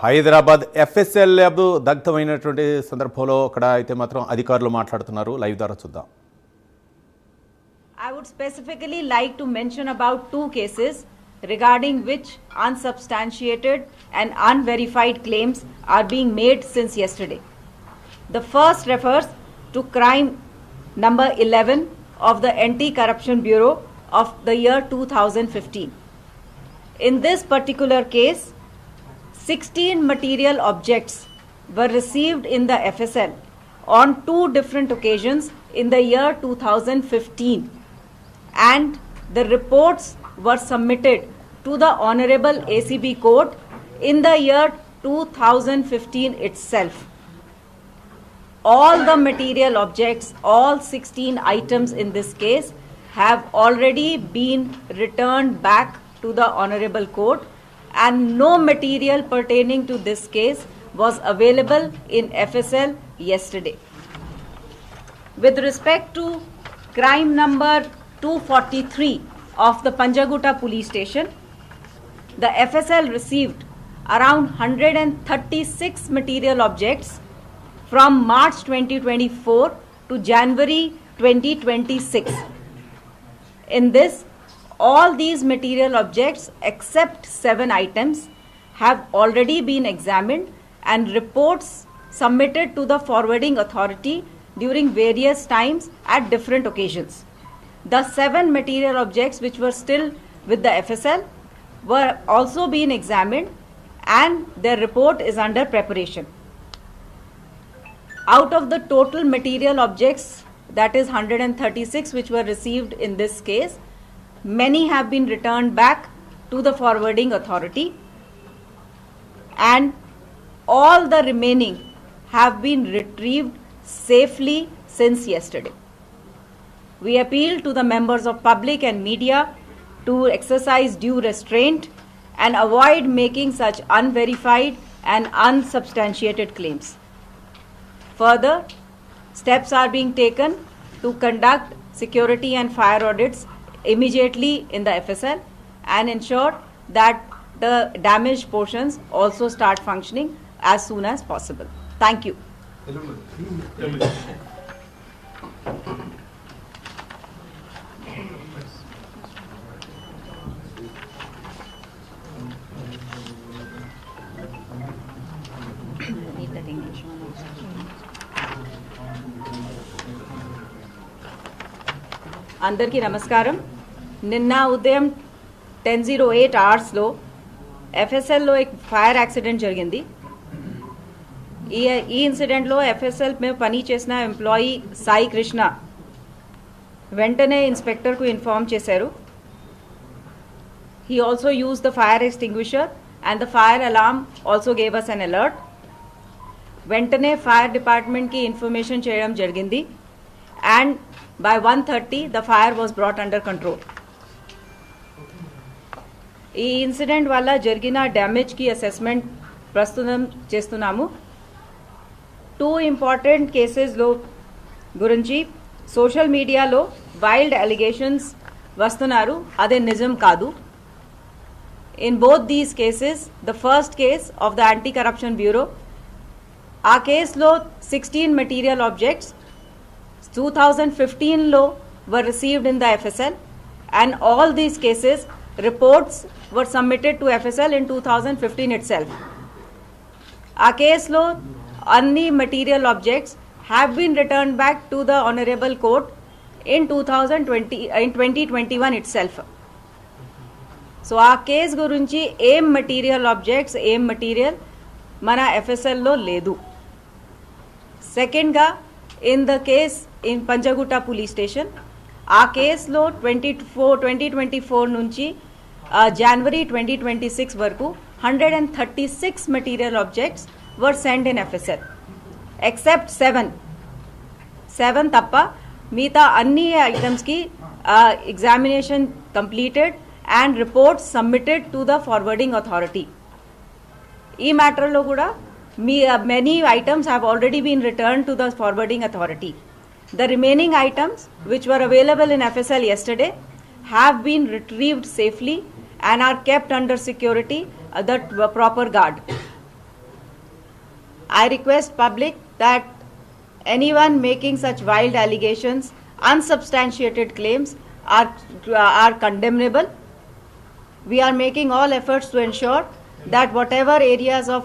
Hyderabad FSL lab దగ్ధమైనటువంటి సందర్భంలో అక్కడ అయితే మాత్రం అధికారులు మాట్లాడుతున్నారు. లైవ్ ద్వారా చూద్దాం. I would specifically like to mention about two cases regarding which unsubstantiated and unverified claims are being made since yesterday. The first refers to crime number 11 of the Anti-Corruption Bureau of the year 2015. In this particular case, 16 material objects were received in the FSL on two different occasions in the year 2015, and the reports were submitted to the Honorable ACB Court in the year 2015 itself. All the material objects, all 16 items in this case, have already been returned back to the Honorable Court, and no material pertaining to this case was available in FSL yesterday. With respect to crime number 243 of the Panjaguta police station, the FSL received around 136 material objects from March 2024 to January 2026. In this, all these material objects except 7 items have already been examined and reports submitted to the forwarding authority during various times at different occasions. The 7 material objects which were still with the FSL were also being examined and their report is under preparation. Out of the total material objects, that is 136 which were received in this case, many have been returned back to the forwarding authority, and all the remaining have been retrieved safely since yesterday. We appeal to the members of public and media to exercise due restraint and avoid making such unverified and unsubstantiated claims. Further, steps are being taken to conduct security and fire audits immediately in the FSL and ensure that the damaged portions also start functioning as soon as possible. Thank you. అందరికీ నమస్కారం. నిన్న ఉదయం 10:08 అవర్స్లో ఎఫ్ఎస్ఎల్లో ఒక fire accident జరిగింది. ఈ ఇన్సిడెంట్లో FSL మేము పని చేసిన ఎంప్లాయీ సాయి కృష్ణ వెంటనే ఇన్స్పెక్టర్కు ఇన్ఫార్మ్ చేశారు. He also use the fire extinguisher and the fire alarm also gave us an alert. వెంటనే ఫైర్ డిపార్ట్మెంట్కి ఇన్ఫర్మేషన్ చేయడం జరిగింది, and by 1:30 the fire was brought under control. ఈ ఇన్సిడెంట్ వల్ల జరిగిన డ్యామేజ్కి అసెస్మెంట్ ప్రస్తుతం చేస్తున్నాము. 2 ఇంపార్టెంట్ కేసెస్లో గురించి సోషల్ మీడియాలో వైల్డ్ అలిగేషన్స్ వస్తున్నారు, అదే నిజం కాదు. In both these cases, the first case of the Anti-Corruption Bureau, ఆ కేసులో 16 material objects 2015 were received in the FSL, and all these cases reports were submitted to FSL in 2015 itself. Our case lo any material objects have been returned back to the Honorable Court in 2021 itself. So our case gurunchi em material objects em material mana FSL lo ledu. Second ga, in the case in Panjaguta police station, ఆ కేసులో 2024 నుంచి January 2026 వరకు 136 material objects were sent in FSL, except 7 తప్ప మిగతా అన్ని ఐటమ్స్కి examination completed and reports submitted to the forwarding authority. ఈ మ్యాటర్లో కూడా many items have already been returned to the forwarding authority. The remaining items which were available in FSL yesterday have been retrieved safely and are kept under security, the proper guard. I request public that anyone making such wild allegations, unsubstantiated claims are condemnable. We are making all efforts to ensure that whatever areas of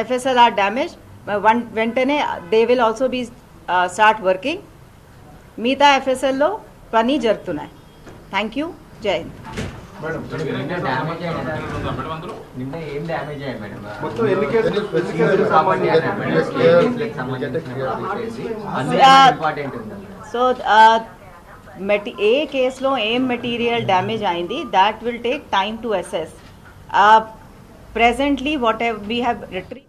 FSL are damaged, వెంటనే they will also be start working. మిగతా FSLలో పని జరుగుతున్నాయి. Thank you. జై హింద్. నిన్న ఏం damage అయ్యాయి madam? మొత్తం ఎన్ని కేసులు ఇంపార్టెంట్ ఉంది. సో ఏ కేసులో ఏం మెటీరియల్ డ్యామేజ్ అయింది, that will take time to assess. Presently, whatever we have retrieved.